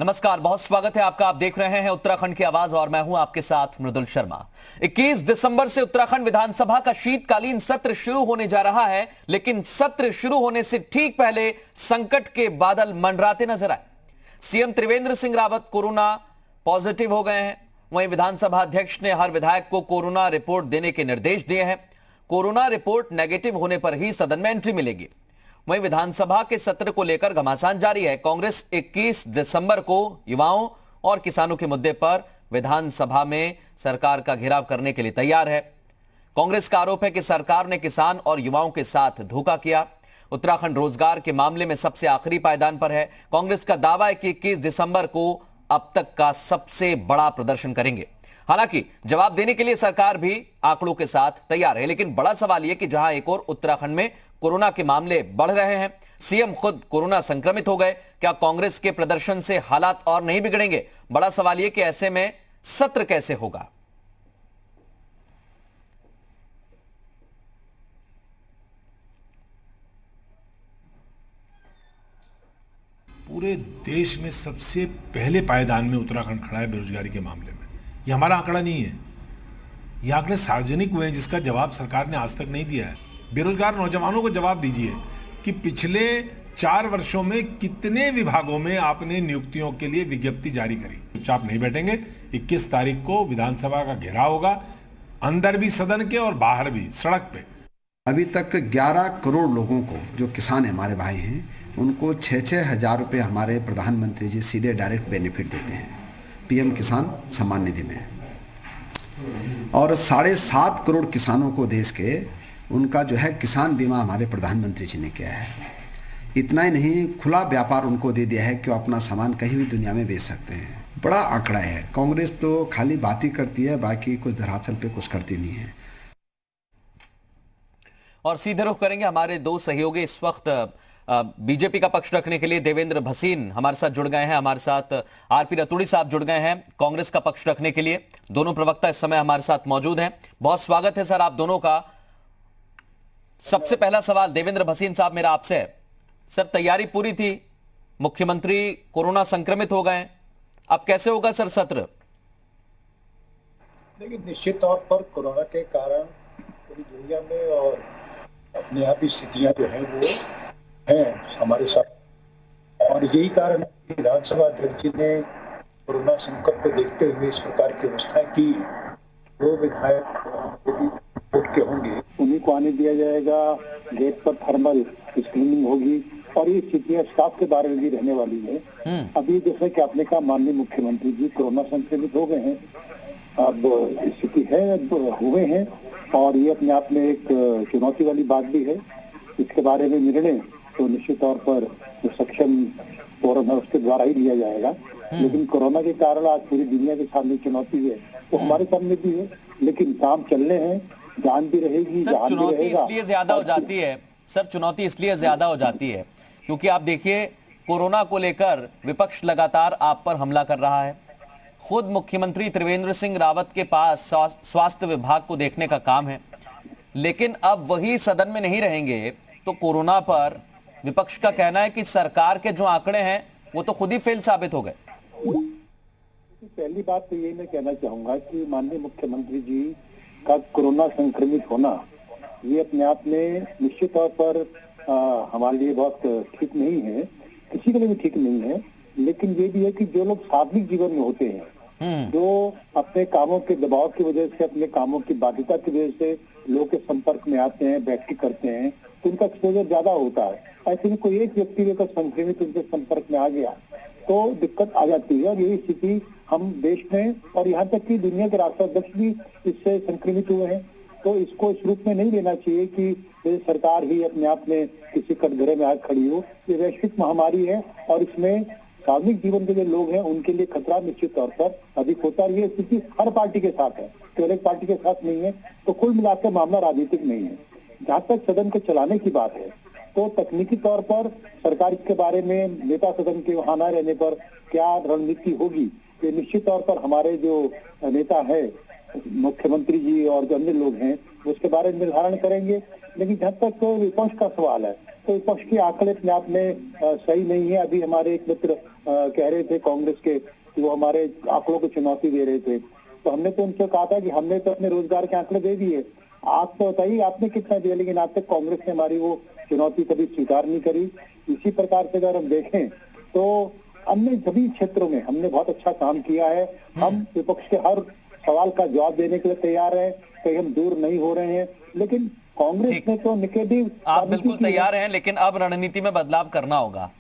नमस्कार, बहुत स्वागत है आपका। आप देख रहे हैं उत्तराखंड की आवाज और मैं हूं आपके साथ मृदुल शर्मा। 21 दिसंबर से उत्तराखंड विधानसभा का शीतकालीन सत्र शुरू होने जा रहा है, लेकिन सत्र शुरू होने से ठीक पहले संकट के बादल मंडराते नजर आए। CM Trivendra Singh Rawat corona positive हो गए हैं। वहीं विधानसभा अध्यक्ष ने हर विधायक को कोरोना रिपोर्ट देने के निर्देश दिए हैं। कोरोना रिपोर्ट नेगेटिव होने पर ही सदन में एंट्री मिलेगी। वहीं विधानसभा के सत्र को लेकर घमासान जारी है। कांग्रेस 21 दिसंबर को युवाओं और किसानों के मुद्दे पर विधानसभा में सरकार का घेराव करने के लिए तैयार है। कांग्रेस का आरोप है कि सरकार ने किसान और युवाओं के साथ धोखा किया। उत्तराखंड रोजगार के मामले में सबसे आखिरी पायदान पर है। कांग्रेस का दावा है कि 21 दिसंबर को अब तक का सबसे बड़ा प्रदर्शन करेंगे। हालांकि जवाब देने के लिए सरकार भी आंकड़ों के साथ तैयार है, लेकिन बड़ा सवाल यह कि जहां एक और उत्तराखंड में कोरोना के मामले बढ़ रहे हैं, सीएम खुद कोरोना संक्रमित हो गए, क्या कांग्रेस के प्रदर्शन से हालात और नहीं बिगड़ेंगे? बड़ा सवाल यह कि ऐसे में सत्र कैसे होगा? पूरे देश में सबसे पहले पायदान में उत्तराखंड खड़ा है बेरोजगारी के मामले में। ये हमारा आंकड़ा नहीं है, ये आंकड़े सार्वजनिक हुए हैं जिसका जवाब सरकार ने आज तक नहीं दिया है। बेरोजगार नौजवानों को जवाब दीजिए कि पिछले 4 वर्षों में कितने विभागों में आपने नियुक्तियों के लिए विज्ञप्ति जारी करी। चुपचाप नहीं बैठेंगे। 21 तारीख को विधानसभा का घेराव होगा, अंदर भी सदन के और बाहर भी, सड़क पे। अभी तक 11 करोड़ लोगों को, जो किसान हमारे भाई हैं, उनको 6-6 हज़ार रुपये हमारे प्रधानमंत्री जी सीधे डायरेक्ट बेनिफिट देते हैं पीएम किसान सम्मान निधि में। और 7.5 करोड़ किसानों को देश के उनका जो है किसान बीमा हमारे प्रधानमंत्री जी ने किया है। इतना ही नहीं, खुला व्यापार उनको दे दिया है कि वो अपना सामान कहीं भी दुनिया में बेच सकते हैं। बड़ा आंकड़ा है। कांग्रेस तो खाली बात ही करती है, बाकी कुछ धरातल पे कुछ करती नहीं है। और सीधे रुख करेंगे हमारे दो सहयोगी इस वक्त बीजेपी का पक्ष रखने के लिए। देवेंद्र भसीन हमारे साथ जुड़ गए हैं, हमारे साथ आरपी रतूड़ी साहब जुड़ गए हैं कांग्रेस का पक्ष रखने के लिए। दोनों प्रवक्ता इस समय हमारे साथ मौजूद हैं। बहुत स्वागत है सर आप दोनों का। सबसे पहला सवाल देवेंद्र भसीन साहब मेरा आपसे है। सर, तैयारी पूरी थी, मुख्यमंत्री कोरोना संक्रमित हो गए, अब कैसे होगा सर सत्र? लेकिन निश्चित तौर पर कोरोना के कारण पूरी दुनिया में और अपने यहाँ भी स्थितियां जो है वो हैं हमारे साथ, और यही कारण है विधानसभा अध्यक्ष जी ने कोरोना संकट को देखते हुए इस प्रकार की व्यवस्था की। जो विधायक वोट के होंगे उन्हीं को आने दिया जाएगा, गेट पर थर्मल स्क्रीनिंग होगी और ये स्थितियां स्टाफ के बारे में भी रहने वाली है। अभी जैसे कि आपने कहा, माननीय मुख्यमंत्री जी कोरोना संक्रमित हो गए हैं, अब स्थिति है, अब हुए हैं, और ये अपने आप में एक चुनौती वाली बात भी है। इसके बारे में निर्णय तो निश्चित तौर पर जो सक्षम फोरम है उसके द्वारा ही लिया जाएगा। लेकिन कोरोना के कारण आज पूरी दुनिया के सामने चुनौती है, तो हमारे सामने भी है, लेकिन काम चलने हैं, जान भी रहेगी, सर, चुनौती इसलिए ज्यादा हो जाती है सर, चुनौती इसलिए ज्यादा हो जाती है क्योंकि आप देखिए कोरोना को लेकर विपक्ष लगातार आप पर हमला कर रहा है। खुद मुख्यमंत्री त्रिवेंद्र सिंह रावत के पास स्वास्थ्य विभाग को देखने का काम है, लेकिन अब वही सदन में नहीं रहेंगे तो कोरोना पर विपक्ष का कहना है कि सरकार के जो आंकड़े हैं वो तो खुद ही फेल साबित हो गए। पहली बात तो ये मैं कहना चाहूंगा कि माननीय मुख्यमंत्री जी का कोरोना संक्रमित होना ये अपने आप में निश्चित तौर पर हमारे लिए बहुत ठीक नहीं है, किसी के लिए भी ठीक नहीं है। लेकिन ये भी है कि जो लोग सार्वजनिक जीवन में होते हैं, जो अपने कामों के दबाव की वजह से, अपने कामों की बाध्यता की वजह से लोगों के संपर्क में आते हैं, बैठक करते हैं, तो उनका एक्सपोजर ज्यादा होता है। ऐसे में कोई एक व्यक्ति अगर संक्रमित उनके संपर्क में आ गया तो दिक्कत आ जाती है। और यही स्थिति हम देश में और यहाँ तक कि दुनिया के राष्ट्राध्यक्ष भी इससे संक्रमित हुए हैं। तो इसको इस रूप में नहीं लेना चाहिए कि सरकार ही अपने आप में किसी कटघरे में आग खड़ी हो। ये वैश्विक महामारी है और इसमें सार्वजनिक जीवन के जो लोग हैं उनके लिए खतरा निश्चित तौर पर अधिक होता है। ये स्थिति हर पार्टी के साथ है, केवल एक पार्टी के साथ नहीं है। तो कुल मिलाकर मामला राजनीतिक नहीं है। जहाँ तक सदन को चलाने की बात है तो तकनीकी तौर पर सरकार के बारे में नेता सदन के वहां न रहने पर क्या रणनीति होगी, ये निश्चित तौर पर हमारे जो नेता है, मुख्यमंत्री जी और जो अन्य लोग हैं, उसके बारे में निर्धारण करेंगे। लेकिन जहाँ तक विपक्ष का सवाल है, तो विपक्ष के आंकड़े अपने आप में सही नहीं है। अभी हमारे एक मित्र कह रहे थे कांग्रेस के कि वो हमारे आंकड़ों को चुनौती दे रहे थे, तो हमने तो उनसे कहा था कि हमने तो अपने रोजगार के आंकड़े दे दिए, आप तो बताइए आपने कितना दिया, लेकिन आज तक कांग्रेस ने हमारी वो चुनौती कभी स्वीकार नहीं करी। इसी प्रकार से अगर हम देखें तो अन्य सभी क्षेत्रों में हमने बहुत अच्छा काम किया है। हम विपक्ष के हर सवाल का जवाब देने के लिए तैयार है, कहीं हम दूर नहीं हो रहे हैं, लेकिन कांग्रेस ने तो निगेटिव। आप बिल्कुल तैयार हैं, लेकिन अब रणनीति में बदलाव करना होगा।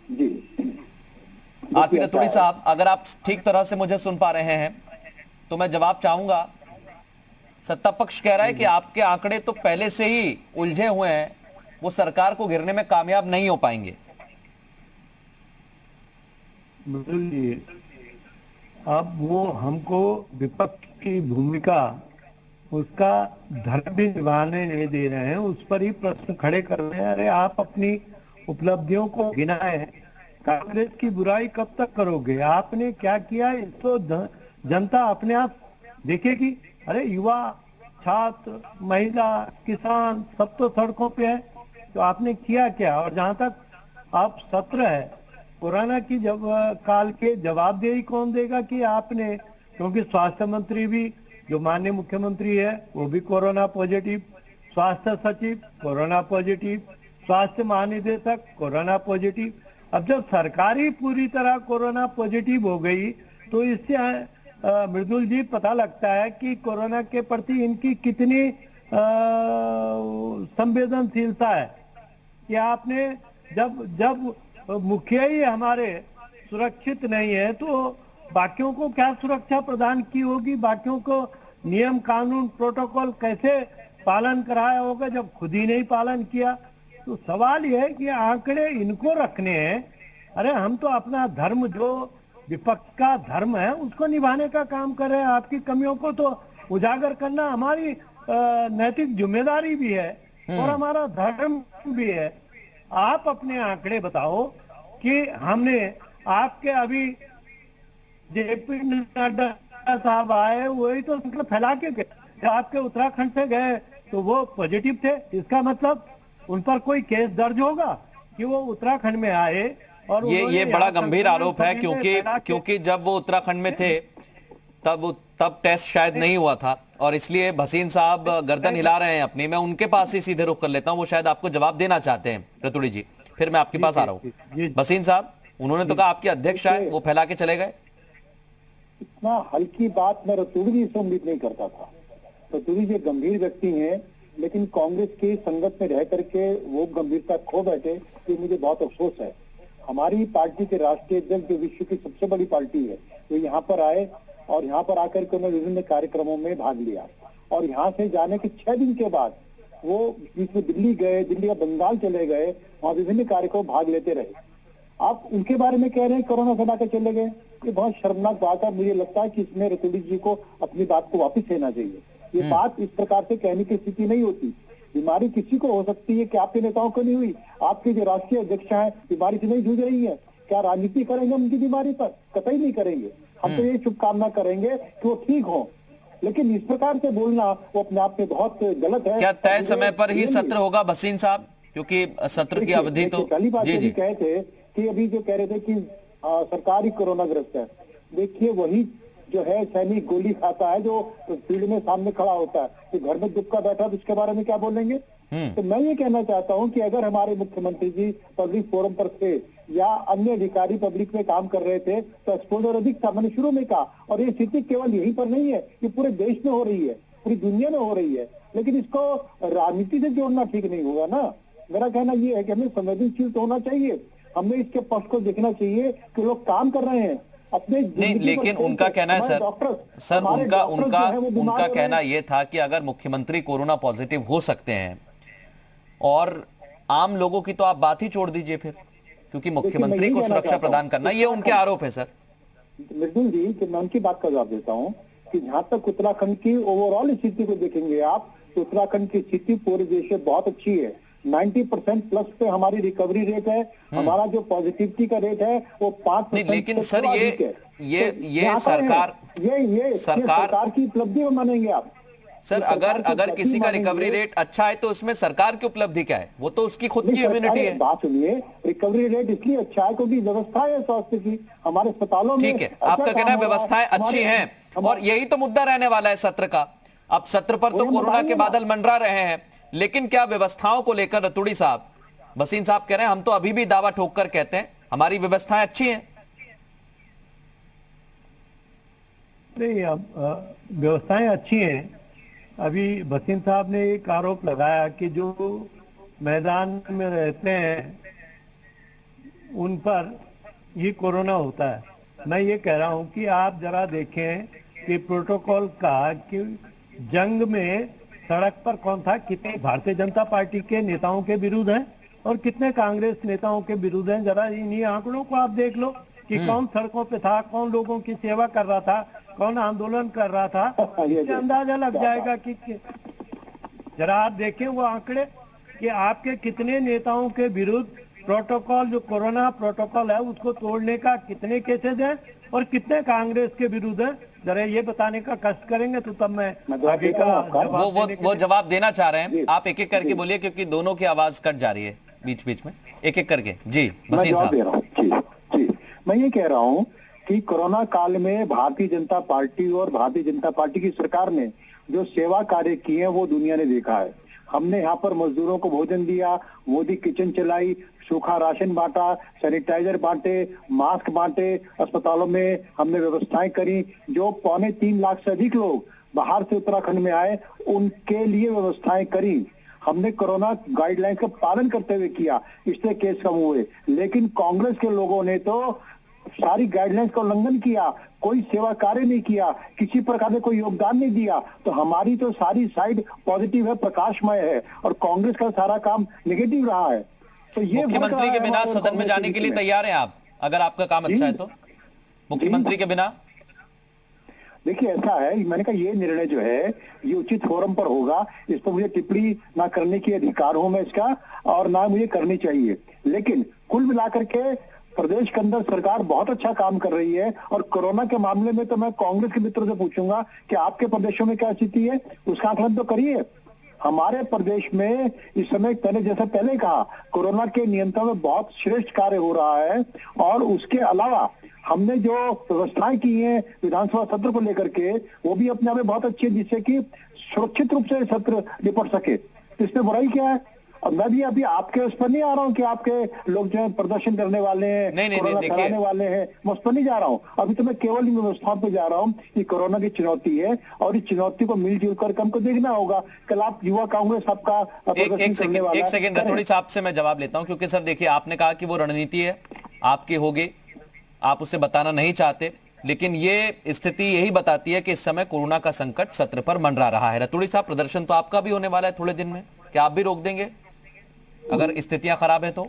जी आरपी रतूड़ी साहब, अगर आप ठीक तरह से मुझे सुन पा रहे हैं तो मैं जवाब चाहूंगा। सत्ता पक्ष कह रहा है कि आपके आंकड़े तो पहले से ही उलझे हुए हैं, वो सरकार को घेरने में कामयाब नहीं हो पाएंगे। मृदुल जी, अब वो हमको विपक्ष की भूमिका उसका धर्म भी निभाने नहीं दे रहे हैं, उस पर ही प्रश्न खड़े कर रहे हैं। अरे आप अपनी उपलब्धियों को गिनाए, कांग्रेस की बुराई कब तक करोगे? आपने क्या किया इसको जनता अपने आप देखेगी। अरे युवा, छात्र, महिला, किसान सब तो सड़कों पे है, तो आपने किया क्या? और जहां तक आप सत्र है, कोरोना की जब काल के जवाबदेही कौन देगा कि आपने, क्योंकि स्वास्थ्य मंत्री भी जो माननीय मुख्यमंत्री है वो भी कोरोना पॉजिटिव, स्वास्थ्य सचिव कोरोना पॉजिटिव, स्वास्थ्य महानिदेशक कोरोना पॉजिटिव। अब जब सरकार ही पूरी तरह कोरोना पॉजिटिव हो गई तो इससे मृदुल जी पता लगता है कि कोरोना के प्रति इनकी कितनी संवेदनशीलता है कि आपने जब मुखिया ही हमारे सुरक्षित नहीं है तो बाकियों को क्या सुरक्षा प्रदान की होगी? बाकियों को नियम कानून प्रोटोकॉल कैसे पालन कराया होगा जब खुद ही नहीं पालन किया? तो सवाल यह है कि आंकड़े इनको रखने हैं। अरे हम तो अपना धर्म, जो विपक्ष का धर्म है, उसको निभाने का काम कर रहे हैं। आपकी कमियों को तो उजागर करना हमारी नैतिक जिम्मेदारी भी है और हमारा धर्म भी है। आप अपने आंकड़े बताओ कि हमने आपके अभी जेपी नड्डा साहब आए, वही तो मतलब फैला के गए। आपके उत्तराखंड से गए तो वो पॉजिटिव थे, इसका मतलब उन पर कोई केस दर्ज होगा कि वो उत्तराखंड में आए? और ये बड़ा गंभीर आरोप है, क्योंकि जब वो उत्तराखंड में थे तब टेस्ट शायद नहीं हुआ था, और इसलिए भसीन साहब गर्दन हिला रहे हैं अपनी। मैं उनके पास ही सीधे रुख कर लेता हूं, वो शायद आपको जवाब देना चाहते हैं रतूड़ी जी, फिर मैं आपके पास आ रहा हूं। भसीन साहब, उन्होंने तो कहा आपके अध्यक्ष आए, वो फैला के चले गए। इतना हल्की बात मैं रतूड़ी जी से उम्मीद नहीं करता था। रतूड़ी जी गंभीर व्यक्ति हैं, लेकिन कांग्रेस की संगत में रह करके वो गंभीरता खो बैठे, ये मुझे बहुत अफसोस है। हमारी पार्टी के राष्ट्रीय अध्यक्ष, जो विश्व की सबसे बड़ी पार्टी है, वो यहाँ पर आए और यहाँ पर आकर के उन्होंने विभिन्न कार्यक्रमों में भाग लिया, और यहाँ से जाने के 6 दिन के बाद वो बीच में दिल्ली गए, दिल्ली का बंगाल चले गए, वहाँ विभिन्न कार्यक्रमों में भाग लेते रहे। आप उनके बारे में कह रहे हैं कोरोना से लाकर चले गए, ये बहुत शर्मनाक बात है। मुझे लगता है कि इसमें रतूड़ी जी को अपनी बात को वापस लेना चाहिए। ये बात इस प्रकार से कहने की स्थिति नहीं होती। बीमारी किसी को हो सकती है कि आपके नेताओं को नहीं हुई? आपके जो राष्ट्रीय अध्यक्ष हैं बीमारी से नहीं जूझ रही है, क्या राजनीति करेंगे उनकी बीमारी पर? कतई नहीं करेंगे। हम तो ये शुभकामना करेंगे कि वो ठीक हो, लेकिन इस प्रकार से बोलना वो अपने आप में बहुत गलत है। क्या तय समय पर ही सत्र होगा भसीन साहब, क्योंकि सत्र की अवधि तो पहली बात जी कहे थे कि अभी जो कह रहे थे कि सरकार ही कोरोना ग्रस्त है। देखिए, वही जो है सैनिक गोली खाता है जो फील्ड में सामने खड़ा होता है, तो घर में दुबका बैठा तो उसके बारे में क्या बोलेंगे? तो मैं ये कहना चाहता हूं कि अगर हमारे मुख्यमंत्री जी पब्लिक फोरम पर थे या अन्य अधिकारी पब्लिक में काम कर रहे थे तो एक्सपोजर अधिक था, मैंने शुरू में कहा। और ये स्थिति केवल यहीं पर नहीं है, ये पूरे देश में हो रही है, पूरी दुनिया में हो रही है, लेकिन इसको राजनीति से जोड़ना ठीक नहीं होगा ना। मेरा कहना ये है कि हमें संवेदनशील होना चाहिए, हमें इसके पक्ष को देखना चाहिए कि लोग काम कर रहे हैं अपने। नहीं, लेकिन उनका कहना है सर उनका कहना यह था कि अगर मुख्यमंत्री कोरोना पॉजिटिव हो सकते हैं और आम लोगों की तो आप बात ही छोड़ दीजिए फिर, क्योंकि मुख्यमंत्री को सुरक्षा प्रदान करना, ये उनके आरोप है सर। मृदुल जी, कि मैं उनकी बात का जवाब देता हूँ कि जहाँ तक उत्तराखंड की ओवरऑल स्थिति को देखेंगे आप, तो उत्तराखंड की स्थिति पूरे देश से बहुत अच्छी है। 90% प्लस पे हमारी रिकवरी रेट है, हमारा जो पॉजिटिविटी का रेट है वो 5%। लेकिन सर ये सरकार सरकार की उपलब्धि में मानेंगे आप? सर अगर किसी का रिकवरी रेट अच्छा है तो उसमें सरकार की उपलब्धि क्या है? वो तो उसकी खुद की इम्यूनिटी है। बात सुनिए, रिकवरी रेट इसलिए अच्छा है क्योंकि व्यवस्था है स्वास्थ्य की हमारे अस्पतालों में। ठीक है, आपका कहना है व्यवस्थाएं अच्छी हैं और यही तो मुद्दा रहने वाला है सत्र का। अब सत्र पर तो कोरोना के बादल मंडरा रहे हैं, लेकिन क्या व्यवस्थाओं को लेकर रतूड़ी साहब, भसीन साहब कह रहे हैं हम तो अभी भी दावा ठोक कर कहते हैं हमारी व्यवस्थाएं अच्छी हैं। नहीं, अब व्यवस्थाएं अच्छी हैं। अभी भसीन साहब ने एक आरोप लगाया कि जो मैदान में रहते हैं उन पर ये कोरोना होता है। मैं ये कह रहा हूं कि आप जरा देखें कि प्रोटोकॉल का कि जंग में सड़क पर कौन था, कितने भारतीय जनता पार्टी के नेताओं के विरुद्ध हैं और कितने कांग्रेस नेताओं के विरुद्ध हैं। जरा इन्हीं आंकड़ों को आप देख लो कि कौन सड़कों पे था, कौन लोगों की सेवा कर रहा था, कौन आंदोलन कर रहा था। इससे अंदाजा लग जाएगा कि जरा आप देखें वो आंकड़े कि आपके कितने नेताओं के विरुद्ध प्रोटोकॉल, जो कोरोना प्रोटोकॉल है उसको तोड़ने का कितने केसेज हैं और कितने कांग्रेस के विरुद्ध हैं। जरा ये बताने का कष्ट करेंगे तो तब मैं आगे का वो जवाब देना चाह रहे हैं। आप एक एक करके बोलिए क्योंकि दोनों की आवाज कट जा रही है बीच बीच में। एक एक करके जी भसीन साहब। जी, मैं ये कह रहा हूँ कि कोरोना काल में भारतीय जनता पार्टी और भारतीय जनता पार्टी की सरकार ने जो सेवा कार्य किए हैं वो दुनिया ने देखा है। हमने यहाँ पर मजदूरों को भोजन दिया, मोदी किचन चलाई, सूखा राशन बांटा, सैनिटाइजर बांटे, मास्क बांटे, अस्पतालों में हमने व्यवस्थाएं करी। जो 3.25 लाख से अधिक लोग बाहर से उत्तराखंड में आए उनके लिए व्यवस्थाएं करी। हमने कोरोना गाइडलाइंस का पालन करते हुए किया, इससे केस कम हुए। लेकिन कांग्रेस के लोगों ने तो सारी गाइडलाइंस का उल्लंघन किया, कोई सेवा कार्य नहीं किया, किसी प्रकार से कोई योगदान नहीं दिया। तो हमारी तो सारी साइड पॉजिटिव है, प्रकाशमय है और कांग्रेस का सारा काम नेगेटिव रहा है। तो ये मुख्यमंत्री के बिना सदन में जाने के लिए तैयार हैं आप, अगर आपका काम अच्छा है तो? मुख्यमंत्री के बिना देखिए ऐसा है, मैंने कहा ये निर्णय जो है ये उचित फोरम पर होगा, इस पर मुझे टिप्पणी ना करने की अधिकार हूं मैं इसका और ना मुझे करनी चाहिए। लेकिन कुल मिलाकर के प्रदेश के अंदर सरकार बहुत अच्छा काम कर रही है और कोरोना के मामले में तो मैं कांग्रेस के मित्रों से पूछूंगा कि आपके प्रदेशों में क्या स्थिति है, उसका आकलन तो करिए। हमारे प्रदेश में इस समय मैंने जैसा पहले कहा कोरोना के नियंत्रण में बहुत श्रेष्ठ कार्य हो रहा है और उसके अलावा हमने जो व्यवस्थाएं की हैं विधानसभा सत्र को लेकर के वो भी अपने आप में बहुत अच्छी है, जिससे कि सुरक्षित रूप से सत्र निपट सके। इसमें बुराई क्या है? अब मैं भी अभी आपके उस पर नहीं आ रहा हूँ कि आपके लोग जो है प्रदर्शन करने वाले हैं, कोरोना फैलाने वाले हैं, मैं उस पर नहीं जा रहा हूँ। अभी तो मैं केवल इन व्यवस्थाओं पे जा रहा हूँ कि कोरोना की चुनौती है और इस चुनौती को मिलजुल कर हमको देखना होगा। कल आप युवा कांग्रेस आपका एक सेकंड रतूड़ी साहब से मैं जवाब लेता हूँ, क्योंकि सर देखिए आपने कहा कि वो रणनीति है आपकी होगी, आप उसे बताना नहीं चाहते, लेकिन ये स्थिति यही बताती है कि इस समय कोरोना का संकट सत्र पर मंडरा रहा है। रतूड़ी साहब प्रदर्शन तो आपका भी होने वाला है थोड़े दिन में, क्या आप भी रोक देंगे अगर स्थितियां खराब है तो?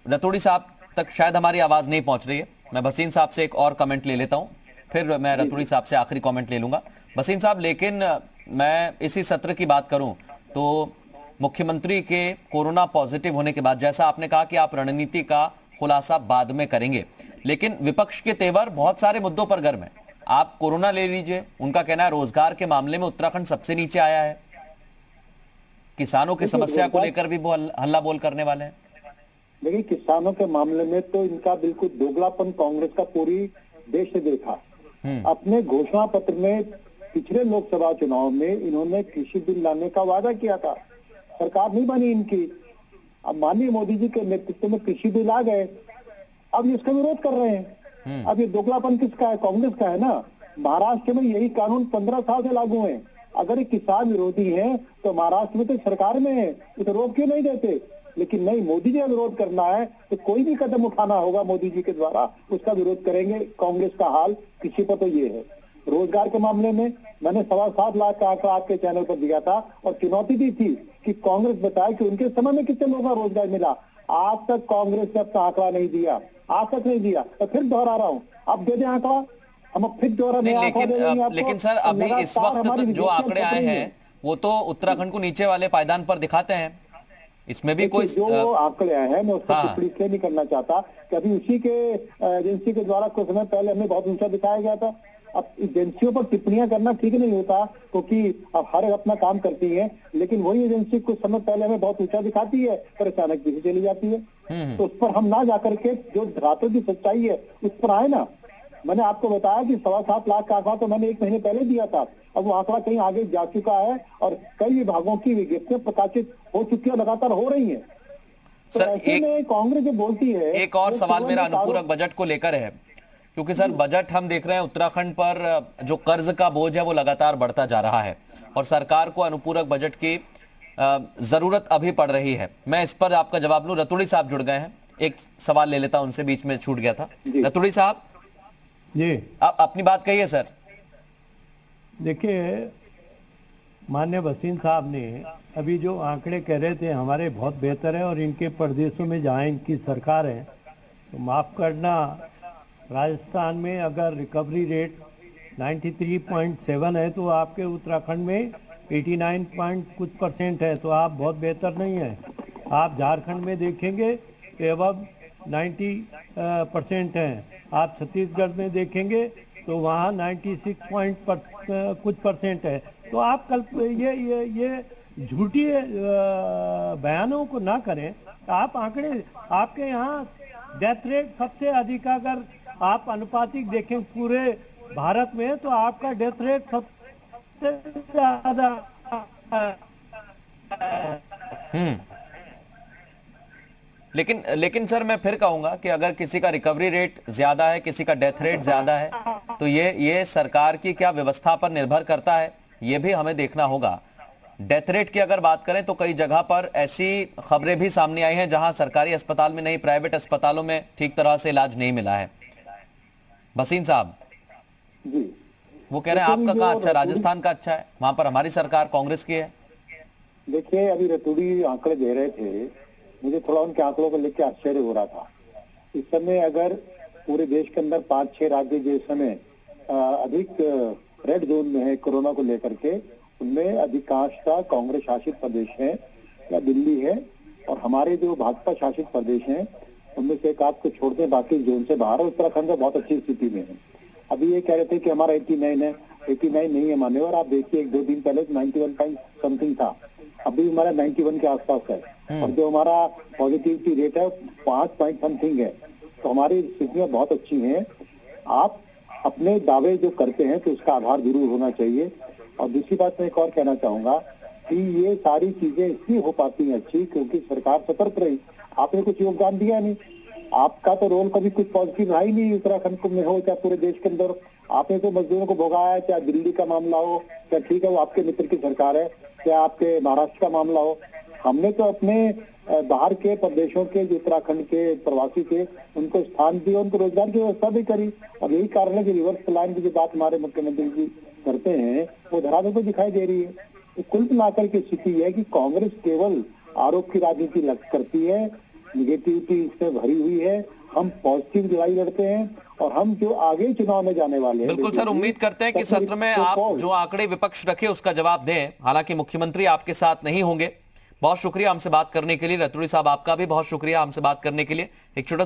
रतूड़ी साहब तक शायद हमारी आवाज नहीं पहुंच रही है। मैं भसीन साहब से एक और कमेंट ले लेता हूं, फिर मैं रतूड़ी साहब से आखिरी कमेंट ले लूंगा। भसीन साहब, लेकिन मैं इसी सत्र की बात करूं तो मुख्यमंत्री के कोरोना पॉजिटिव होने के बाद, जैसा आपने कहा कि आप रणनीति का खुलासा बाद में करेंगे, लेकिन विपक्ष के तेवर बहुत सारे मुद्दों पर गर्म है। आप कोरोना ले लीजिए, उनका कहना है रोजगार के मामले में उत्तराखंड सबसे नीचे आया है, किसानों की समस्या को लेकर भी वो हल्ला बोल करने वाले हैं। देखिए किसानों के मामले में तो इनका बिल्कुल दोगलापन कांग्रेस का पूरी देश ने देखा। अपने घोषणा पत्र में पिछले लोकसभा चुनाव में इन्होंने कृषि बिल लाने का वादा किया था, सरकार नहीं बनी इनकी। अब माननीय मोदी जी के नेतृत्व में कृषि बिल आ गए, अब इसका विरोध कर रहे हैं। अब ये दोगलापन किसका है? कांग्रेस का है ना। महाराष्ट्र में यही कानून 15 साल से लागू है। अगर ये किसान विरोधी है तो महाराष्ट्र में तो सरकार में है, तो रोक क्यों नहीं देते? लेकिन नहीं, मोदी जी का विरोध करना है तो कोई भी कदम उठाना होगा मोदी जी के द्वारा, उसका विरोध करेंगे। कांग्रेस का हाल किसी पर तो ये है। रोजगार के मामले में मैंने 7.25 लाख का आंकड़ा आपके चैनल पर दिया था और चुनौती दी थी कि कांग्रेस बताए कि उनके समय में कितने लोगों को रोजगार मिला। आज तक कांग्रेस ने अपना आंकड़ा नहीं दिया, आज तक नहीं दिया। तो फिर दोहरा रहा हूँ, अब दे दें आंकड़ा, हम अब फिर दोहरा लेकिन सर अभी इस वक्त जो आंकड़े आए हैं वो तो उत्तराखंड को नीचे वाले पायदान पर दिखाते हैं। इसमें भी कोई जो आंकड़े आए हैं, मैं उस पर हाँ। टिप्पणी इसलिए नहीं करना चाहता कि अभी उसी के एजेंसी के द्वारा कुछ समय पहले हमें बहुत ऊंचा दिखाया गया था। अब एजेंसियों पर टिप्पणियां करना ठीक नहीं होता, क्योंकि अब हर एक अपना काम करती है, लेकिन वही एजेंसी कुछ समय पहले हमें बहुत ऊंचा दिखाती है, फिर अचानक पीछे चली जाती है। तो उस पर हम ना जाकर के जो रातों की सच्चाई है उस पर आए ना। मैंने आपको बताया कि 7.25 लाख का आंकड़ा तो मैंने 1 महीने पहले दिया था, अब वो आंकड़ा कहीं आगे जा चुका है और कई विभागों की विज्ञप्तियां प्रकाशित हो चुकी है, लगातार हो रही है। तो सर, ऐसे में कांग्रेस जो बोलती है, एक और वो सवाल केवल मेरा एक अनुपूरक बजट को लेकर है, क्योंकि सर बजट हम देख रहे हैं उत्तराखंड पर जो कर्ज का बोझ है वो लगातार बढ़ता जा रहा है और सरकार को अनुपूरक बजट की जरूरत अभी पड़ रही है। मैं इस पर आपका जवाब लूं। रतुड़ी साहब जुड़ गए हैं, एक सवाल ले लेता हूं उनसे, बीच में छूट गया था। रतुड़ी साहब जी, आप अपनी बात कहिए सर। देखिए, माननीय भसीन साहब ने अभी जो आंकड़े कह रहे थे हमारे बहुत बेहतर है और इनके प्रदेशों में जहाँ इनकी सरकार है, तो माफ करना, राजस्थान में अगर रिकवरी रेट 93.7 है तो आपके उत्तराखंड में 89 है, तो आप बहुत बेहतर नहीं है। आप झारखंड में देखेंगे कि अब 90% है। आप छत्तीसगढ़ में देखेंगे तो वहाँ 96% है। तो आप कल ये झूठी बयानों को ना करें। आप आंकड़े, आपके यहाँ डेथ रेट सबसे अधिक, अगर आप अनुपातिक देखें पूरे भारत में, तो आपका डेथ रेट सबसे ज्यादा। लेकिन सर मैं फिर कहूंगा कि अगर किसी का रिकवरी रेट ज्यादा है, किसी का डेथ रेट ज्यादा है, तो ये सरकार की क्या व्यवस्था पर निर्भर करता है, ये भी हमें देखना होगा। डेथ रेट की अगर बात करें तो कई जगह पर ऐसी खबरें भी सामने आई हैं जहां सरकारी अस्पताल में नहीं, प्राइवेट अस्पतालों में ठीक तरह से इलाज नहीं मिला है। भसीन साहब जी, वो कह रहे हैं आपका कहाँ अच्छा, राजस्थान का अच्छा है, वहां पर हमारी सरकार कांग्रेस की है। देखिए, अभी रतुड़ी आंकड़े दे रहे थे, मुझे थोड़ा उनके आंकड़ों को लेकर आश्चर्य हो रहा था। इस समय अगर पूरे देश के अंदर 5-6 राज्य जो इस समय अधिक रेड जोन में है कोरोना को लेकर के, उनमें अधिकांशतः कांग्रेस शासित प्रदेश है या दिल्ली है, और हमारे जो भाजपा शासित प्रदेश हैं उनमें से एक आपको छोड़ दें, बाकी जोन से बाहर है। उत्तराखंड में बहुत अच्छी स्थिति में है। अभी ये कह रहे थे कि हमारा 89 है, 89 नहीं है माने, और आप देखिए 1-2 दिन पहले 91 समथिंग था, अभी हमारा 91 के आसपास है, और जो हमारा पॉजिटिविटी रेट है 5 समथिंग है। तो हमारी स्थितियां बहुत अच्छी हैं। आप अपने दावे जो करते हैं तो उसका आधार जरूर होना चाहिए। और दूसरी बात मैं एक और कहना चाहूंगा कि ये सारी चीजें इसलिए हो पाती हैं अच्छी क्योंकि सरकार सतर्क रही। आपने कुछ योगदान दिया नहीं, आपका तो रोल कभी कुछ पॉजिटिव रहा ही नहीं, उत्तराखंड में हो चाहे पूरे देश के अंदर। आपने तो मजदूरों को भोगाया, चाहे दिल्ली का मामला हो, चाहे ठीक है वो आपके मित्र की सरकार है, चाहे आपके महाराष्ट्र का मामला हो। हमने तो अपने बाहर के प्रदेशों के, जो उत्तराखंड के प्रवासी थे, उनको स्थान दिया, उनको रोजगार की व्यवस्था भी करी। और यही कारण है कि रिवर्स प्लान की जो बात हमारे मुख्यमंत्री जी करते हैं वो धरातल पर दिखाई दे रही है। तो कुल मिलाकर की स्थिति है कि कांग्रेस केवल आरोप की राजनीति करती है, निगेटिविटी इसमें भरी हुई है। हम पॉजिटिव लड़ाई लड़ते हैं और हम जो आगे चुनाव में जाने वाले हैं। बिल्कुल सर, उम्मीद करते हैं कि सत्र में आप जो आंकड़े विपक्ष रखे उसका जवाब दें। हालांकि मुख्यमंत्री आपके साथ नहीं होंगे। बहुत शुक्रिया हमसे बात करने के लिए। रतुड़ी साहब आपका भी बहुत शुक्रिया हमसे बात करने के लिए। एक छोटा सा